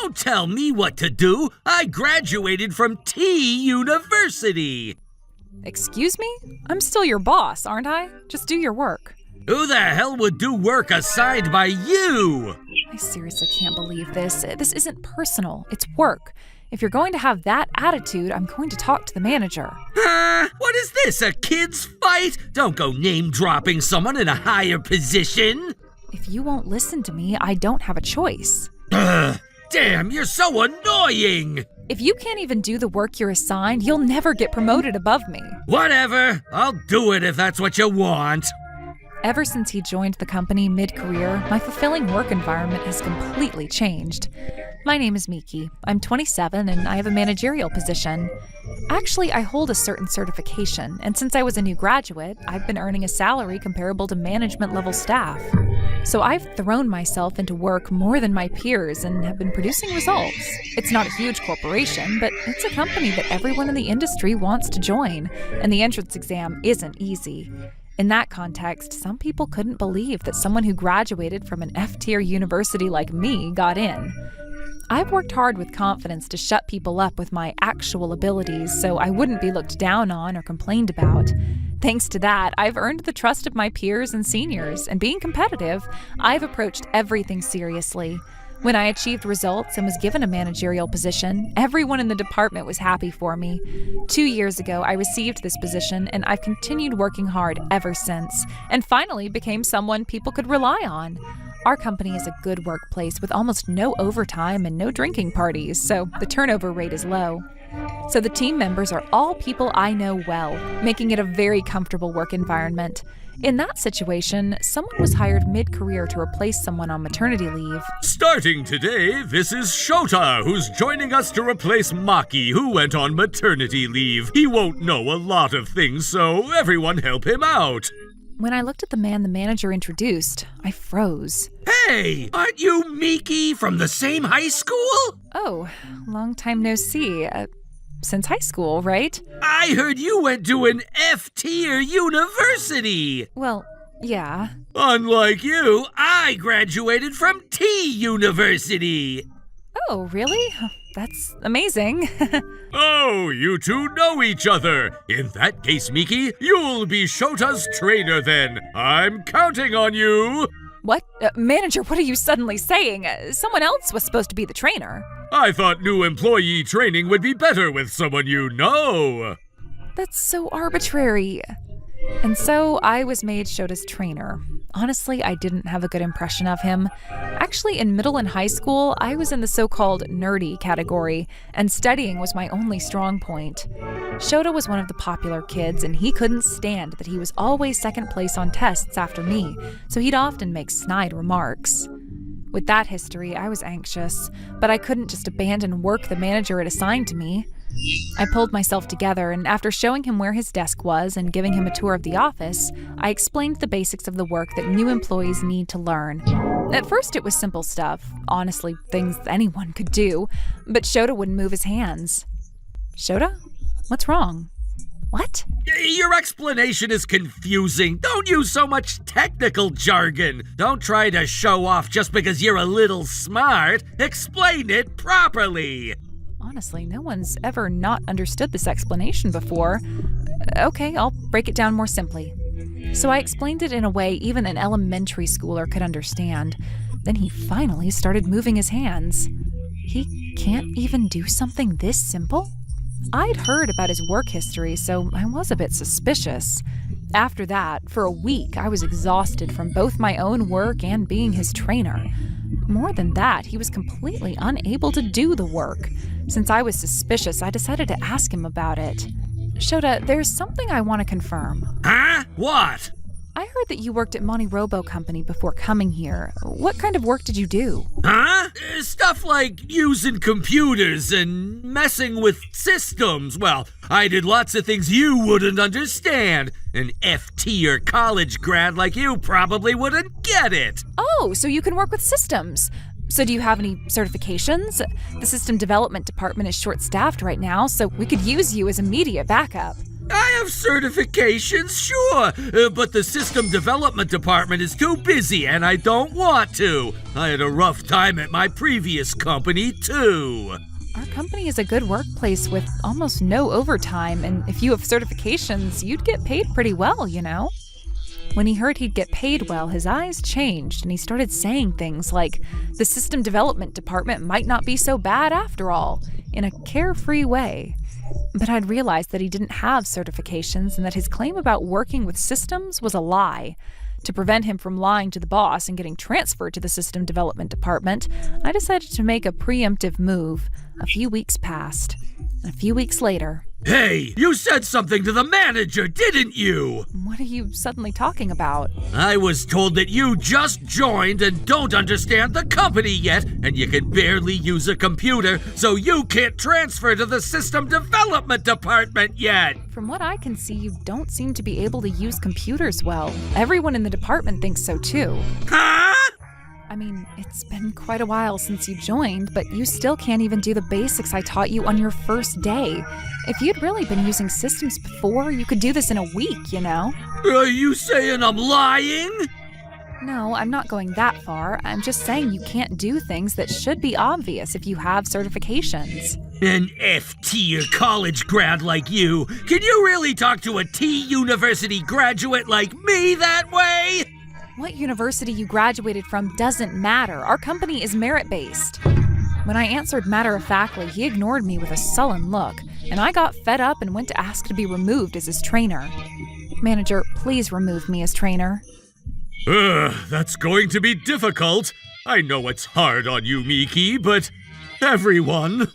don't tell me what to do. I graduated from T University. Excuse me? I'm still your boss, aren't I? Just do your work. Who the hell would do work assigned by you? I seriously can't believe this. This isn't personal. It's work. If you're going to have that attitude, I'm going to talk to the manager. Huh? What is this, a kid's fight? Don't go name-dropping someone in a higher position. If you won't listen to me, I don't have a choice. Damn, you're so annoying! If you can't even do the work you're assigned, you'll never get promoted above me. Whatever. I'll do it if that's what you want. Ever since he joined the company mid-career, my fulfilling work environment has completely changed. My name is Miki. I'm 27 and I have a managerial position. Actually, I hold a certain certification, and since I was a new graduate, I've been earning a salary comparable to management-level staff. So I've thrown myself into work more than my peers and have been producing results. It's not a huge corporation, but it's a company that everyone in the industry wants to join, and the entrance exam isn't easy. In that context, some people couldn't believe that someone who graduated from an F-tier university like me got in. I've worked hard with confidence to shut people up with my actual abilities so I wouldn't be looked down on or complained about. Thanks to that, I've earned the trust of my peers and seniors, and being competitive, I've approached everything seriously. When I achieved results and was given a managerial position, everyone in the department was happy for me. 2 years ago, I received this position, and I've continued working hard ever since, and finally became someone people could rely on. Our company is a good workplace with almost no overtime and no drinking parties, so the turnover rate is low. So the team members are all people I know well, making it a very comfortable work environment. In that situation, someone was hired mid-career to replace someone on maternity leave. Starting today, this is Shota, who's joining us to replace Maki, who went on maternity leave. He won't know a lot of things, so everyone help him out. When I looked at the man the manager introduced, I froze. Hey, aren't you Miki from the same high school? Oh, long time no see. Since high school, right? I heard you went to an F-tier university. Well, yeah. Unlike you, I graduated from T University. Oh, really? That's amazing. Oh, you two know each other. In that case, Miki, you'll be Shota's trainer then. I'm counting on you. What? Manager, what are you suddenly saying? Someone else was supposed to be the trainer. I thought new employee training would be better with someone you know. That's so arbitrary. And so I was made Shota's trainer. Honestly, I didn't have a good impression of him. Actually, in middle and high school, I was in the so-called nerdy category, and studying was my only strong point. Shota was one of the popular kids, and he couldn't stand that he was always second place on tests after me, so he'd often make snide remarks. With that history, I was anxious, but I couldn't just abandon work the manager had assigned to me. I pulled myself together, and after showing him where his desk was and giving him a tour of the office, I explained the basics of the work that new employees need to learn. At first, it was simple stuff, honestly, things anyone could do, but Shota wouldn't move his hands. Shota? What's wrong? What? Your explanation is confusing. Don't use so much technical jargon. Don't try to show off just because you're a little smart. Explain it properly. Honestly, no one's ever not understood this explanation before. Okay, I'll break it down more simply. So I explained it in a way even an elementary schooler could understand. Then he finally started moving his hands. He can't even do something this simple? I'd heard about his work history, so I was a bit suspicious. After that, for a week, I was exhausted from both my own work and being his trainer. More than that, he was completely unable to do the work. Since I was suspicious, I decided to ask him about it. Shota, there's something I want to confirm. Huh? What? I heard that you worked at Monty Robo Company before coming here. What kind of work did you do? Huh? Stuff like using computers and messing with systems. Well, I did lots of things you wouldn't understand. An F-tier college grad like you probably wouldn't get it. Oh, so you can work with systems. So do you have any certifications? The system development department is short-staffed right now, so we could use you as immediate backup. I have certifications, sure, but the system development department is too busy and I don't want to. I had a rough time at my previous company, too. Our company is a good workplace with almost no overtime, and if you have certifications, you'd get paid pretty well, you know? When he heard he'd get paid well, his eyes changed and he started saying things like, the system development department might not be so bad after all, in a carefree way. But I'd realized that he didn't have certifications and that his claim about working with systems was a lie. To prevent him from lying to the boss and getting transferred to the system development department, I decided to make a preemptive move. A few weeks passed. And a few weeks later... Hey, you said something to the manager, didn't you? What are you suddenly talking about? I was told that you just joined and don't understand the company yet, and you can barely use a computer, so you can't transfer to the system development department yet. From what I can see, you don't seem to be able to use computers well. Everyone in the department thinks so too. Huh? I mean, it's been quite a while since you joined, but you still can't even do the basics I taught you on your first day. If you'd really been using systems before, you could do this in a week, you know? Are you saying I'm lying? No, I'm not going that far. I'm just saying you can't do things that should be obvious if you have certifications. An F-tier college grad like you, can you really talk to a T-University graduate like me that way? What university you graduated from doesn't matter. Our company is merit-based. When I answered matter-of-factly, he ignored me with a sullen look, and I got fed up and went to ask to be removed as his trainer. Manager, please remove me as trainer. That's going to be difficult. I know it's hard on you, Miki, but everyone...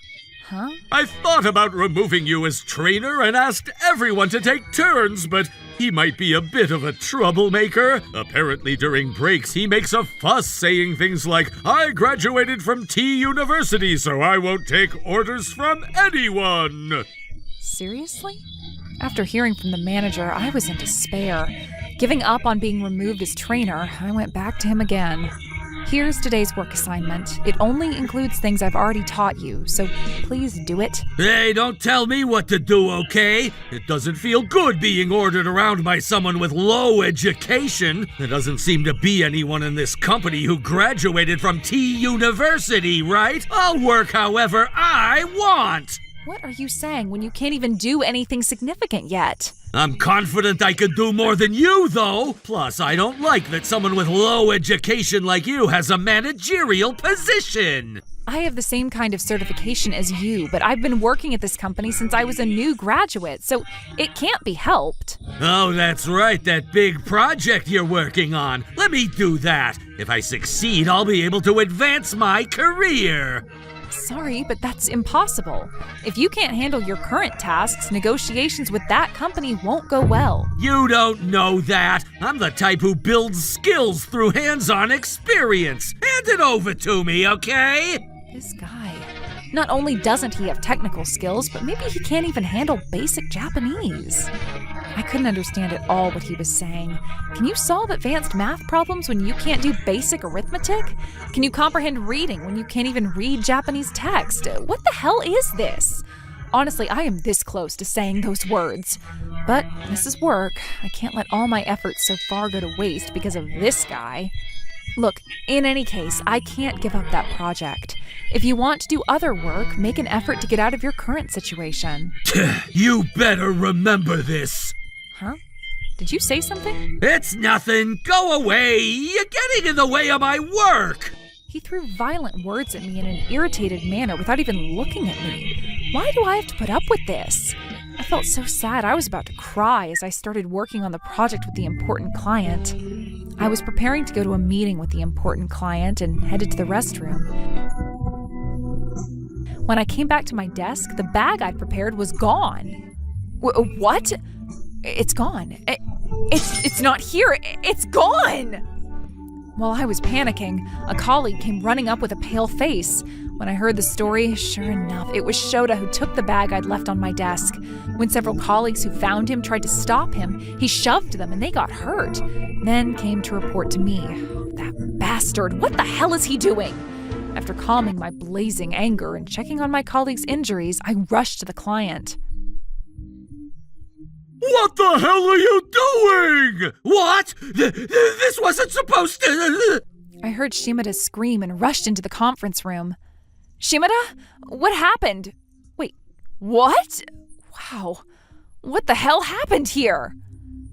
Huh? I thought about removing you as trainer and asked everyone to take turns, but he might be a bit of a troublemaker. Apparently during breaks he makes a fuss saying things like, I graduated from T-University, so I won't take orders from anyone. Seriously? After hearing from the manager, I was in despair. Giving up on being removed as trainer, I went back to him again. Here's today's work assignment. It only includes things I've already taught you, so please do it. Hey, don't tell me what to do, okay? It doesn't feel good being ordered around by someone with low education. There doesn't seem to be anyone in this company who graduated from T-University, right? I'll work however I want. What are you saying when you can't even do anything significant yet? I'm confident I could do more than you, though. Plus, I don't like that someone with low education like you has a managerial position. I have the same kind of certification as you, but I've been working at this company since I was a new graduate, so it can't be helped. Oh, that's right, that big project you're working on. Let me do that. If I succeed, I'll be able to advance my career. Sorry, but that's impossible. If you can't handle your current tasks, negotiations with that company won't go well. You don't know that. I'm the type who builds skills through hands-on experience. Hand it over to me, okay? This guy. Not only doesn't he have technical skills, but maybe he can't even handle basic Japanese. I couldn't understand at all what he was saying. Can you solve advanced math problems when you can't do basic arithmetic? Can you comprehend reading when you can't even read Japanese text? What the hell is this? Honestly, I am this close to saying those words. But this is work. I can't let all my efforts so far go to waste because of this guy. Look, in any case, I can't give up that project. If you want to do other work, make an effort to get out of your current situation. You better remember this. Huh? Did you say something? It's nothing. Go away. You're getting in the way of my work. He threw violent words at me in an irritated manner without even looking at me. Why do I have to put up with this? I felt so sad I was about to cry as I started working on the project with the important client. I was preparing to go to a meeting with the important client and headed to the restroom. When I came back to my desk, the bag I'd prepared was gone. What? It's gone. It's not here. It's gone! While I was panicking, a colleague came running up with a pale face. When I heard the story, sure enough, it was Shota who took the bag I'd left on my desk. When several colleagues who found him tried to stop him, he shoved them and they got hurt. Then came to report to me. That bastard, what the hell is he doing? After calming my blazing anger and checking on my colleagues' injuries, I rushed to the client. What the hell are you doing? What? This wasn't supposed to... I heard Shimada scream and rushed into the conference room. Shimada? What happened? Wait, what? Wow. What the hell happened here?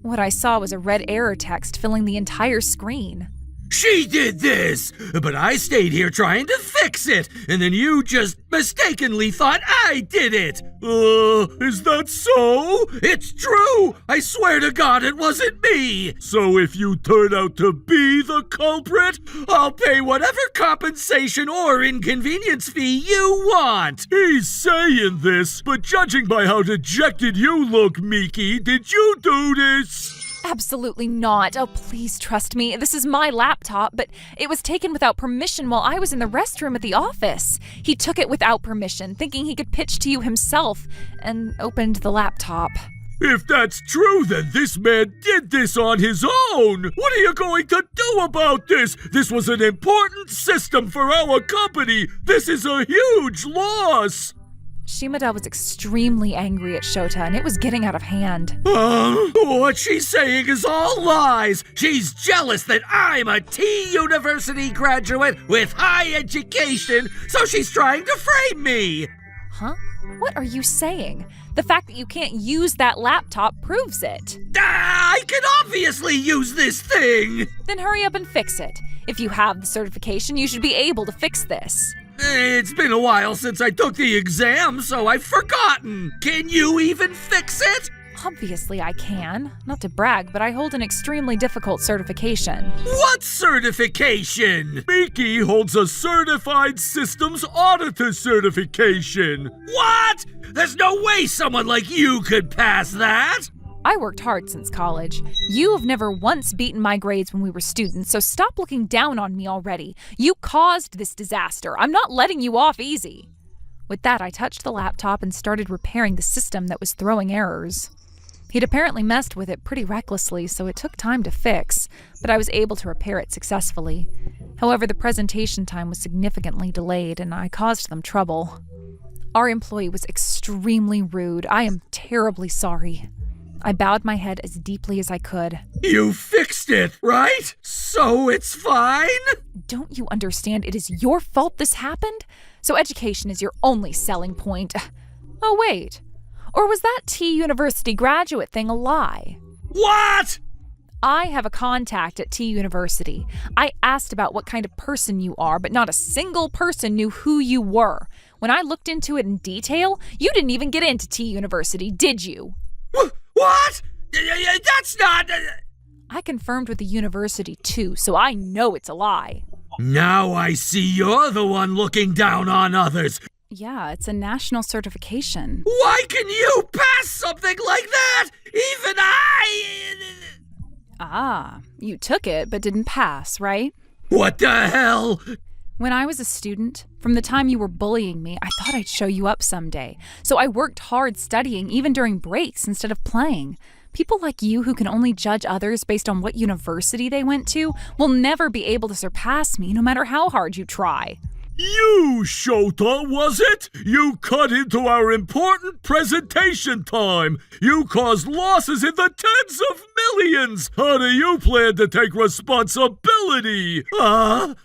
What I saw was a red error text filling the entire screen. She did this, but I stayed here trying to fix it, and then you just mistakenly thought I did it. Is that so? It's true! I swear to God it wasn't me! So if you turn out to be the culprit, I'll pay whatever compensation or inconvenience fee you want! He's saying this, but judging by how dejected you look, Miki, did you do this? Absolutely not. Oh, please trust me. This is my laptop, but it was taken without permission while I was in the restroom at the office. He took it without permission, thinking he could pitch to you himself, and opened the laptop. If that's true, then this man did this on his own! What are you going to do about this? This was an important system for our company! This is a huge loss! Shimada was extremely angry at Shota, and it was getting out of hand. What she's saying is all lies. She's jealous that I'm a T University graduate with high education, so she's trying to frame me. Huh? What are you saying? The fact that you can't use that laptop proves it. I can obviously use this thing. Then hurry up and fix it. If you have the certification, you should be able to fix this. It's been a while since I took the exam, so I've forgotten. Can you even fix it? Obviously I can. Not to brag, but I hold an extremely difficult certification. What certification? Miki holds a Certified Systems Auditor certification. What? There's no way someone like you could pass that. I worked hard since college. You have never once beaten my grades when we were students, so stop looking down on me already. You caused this disaster. I'm not letting you off easy. With that, I touched the laptop and started repairing the system that was throwing errors. He'd apparently messed with it pretty recklessly, so it took time to fix, but I was able to repair it successfully. However, the presentation time was significantly delayed, and I caused them trouble. Our employee was extremely rude. I am terribly sorry. I bowed my head as deeply as I could. You fixed it, right? So it's fine? Don't you understand? It is your fault this happened? So education is your only selling point. Oh, wait. Or was that T University graduate thing a lie? What? I have a contact at T University. I asked about what kind of person you are, but not a single person knew who you were. When I looked into it in detail, you didn't even get into T University, did you? What? That's not... I confirmed with the university too, so I know it's a lie. Now I see you're the one looking down on others. Yeah, it's a national certification. Why can you pass something like that? Even I... Ah, you took it but didn't pass, right? What the hell? When I was a student, from the time you were bullying me, I thought I'd show you up someday. So I worked hard studying, even during breaks, instead of playing. People like you who can only judge others based on what university they went to will never be able to surpass me, no matter how hard you try. You, Shota, was it? You cut into our important presentation time. You caused losses in the tens of millions. How do you plan to take responsibility? Well,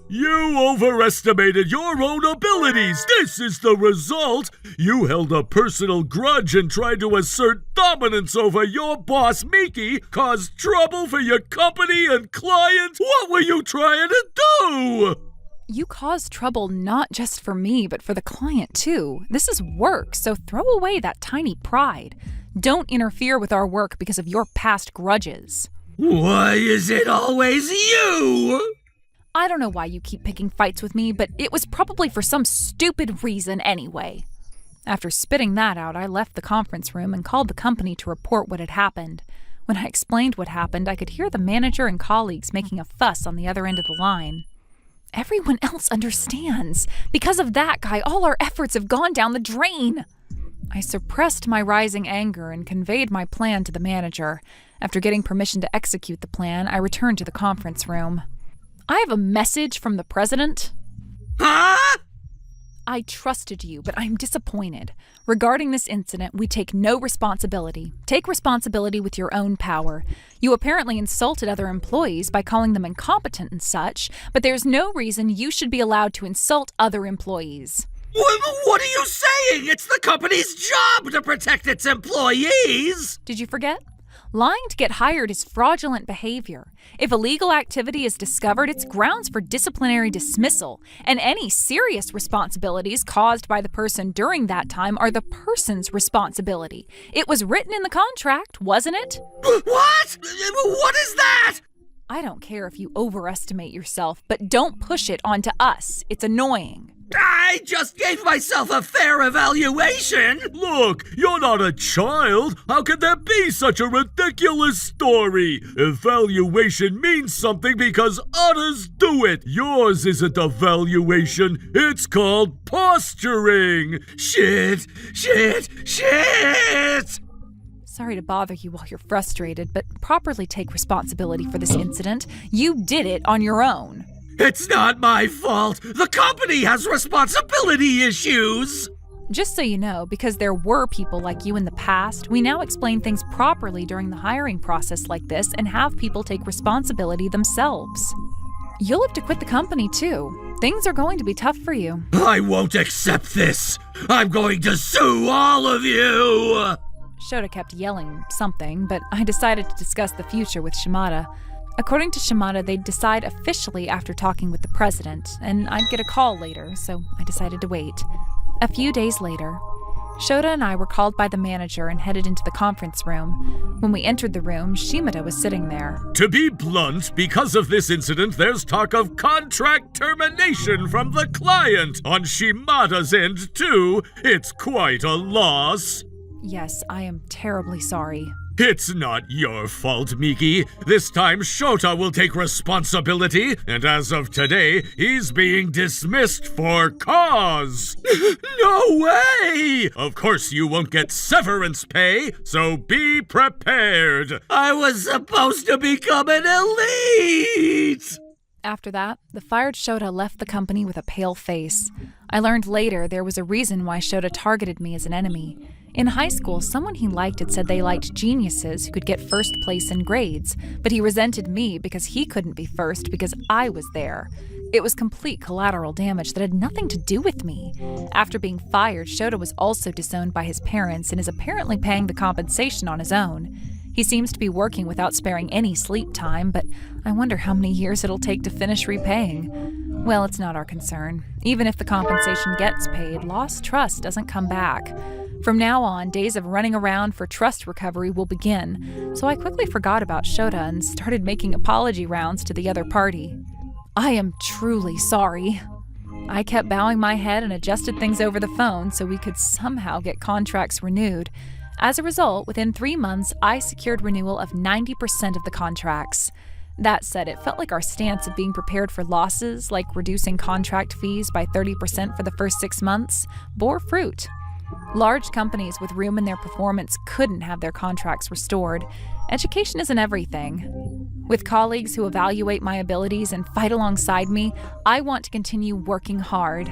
you overestimated your own abilities. This is the result. You held a personal grudge and tried to assert dominance over your boss, Miki, caused trouble for your company and clients. What were you trying to do? You caused trouble not just for me, but for the client too. This is work, so throw away that tiny pride. Don't interfere with our work because of your past grudges. Why is it always you? I don't know why you keep picking fights with me, but it was probably for some stupid reason anyway. After spitting that out, I left the conference room and called the company to report what had happened. When I explained what happened, I could hear the manager and colleagues making a fuss on the other end of the line. Everyone else understands. Because of that guy, all our efforts have gone down the drain. I suppressed my rising anger and conveyed my plan to the manager. After getting permission to execute the plan, I returned to the conference room. I have a message from the president. Huh? I trusted you, but I'm disappointed. Regarding this incident, we take no responsibility. Take responsibility with your own power. You apparently insulted other employees by calling them incompetent and such, but there's no reason you should be allowed to insult other employees. What are you saying? It's the company's job to protect its employees! Did you forget? Lying to get hired is fraudulent behavior. If illegal activity is discovered, it's grounds for disciplinary dismissal, and any serious responsibilities caused by the person during that time are the person's responsibility. It was written in the contract, wasn't it? What? What is that? I don't care if you overestimate yourself, but don't push it onto us. It's annoying. I just gave myself a fair evaluation! Look, you're not a child! How could there be such a ridiculous story? Evaluation means something because others do it. Yours isn't evaluation, it's called posturing! Shit! Sorry to bother you while you're frustrated, but properly take responsibility for this incident. You did it on your own. It's not my fault! The company has responsibility issues! Just so you know, because there were people like you in the past, we now explain things properly during the hiring process like this and have people take responsibility themselves. You'll have to quit the company too. Things are going to be tough for you. I won't accept this! I'm going to sue all of you! Shota kept yelling something, but I decided to discuss the future with Shimada. According to Shimada, they'd decide officially after talking with the president, and I'd get a call later, so I decided to wait. A few days later, Shota and I were called by the manager and headed into the conference room. When we entered the room, Shimada was sitting there. To be blunt, because of this incident, there's talk of contract termination from the client. On Shimada's end, too. It's quite a loss. Yes, I am terribly sorry. It's not your fault, Miki. This time Shota will take responsibility, and as of today, he's being dismissed for cause. No way! Of course you won't get severance pay, so be prepared. I was supposed to become an elite! After that, the fired Shota left the company with a pale face. I learned later there was a reason why Shota targeted me as an enemy. In high school, someone he liked had said they liked geniuses who could get first place in grades, but he resented me because he couldn't be first because I was there. It was complete collateral damage that had nothing to do with me. After being fired, Shota was also disowned by his parents and is apparently paying the compensation on his own. He seems to be working without sparing any sleep time, but I wonder how many years it'll take to finish repaying. Well, it's not our concern. Even if the compensation gets paid, lost trust doesn't come back. From now on, days of running around for trust recovery will begin, so I quickly forgot about Shota and started making apology rounds to the other party. I am truly sorry. I kept bowing my head and adjusted things over the phone so we could somehow get contracts renewed. As a result, within 3 months, I secured renewal of 90% of the contracts. That said, it felt like our stance of being prepared for losses, like reducing contract fees by 30% for the first 6 months, bore fruit. Large companies with room in their performance couldn't have their contracts restored. Education isn't everything. With colleagues who evaluate my abilities and fight alongside me, I want to continue working hard.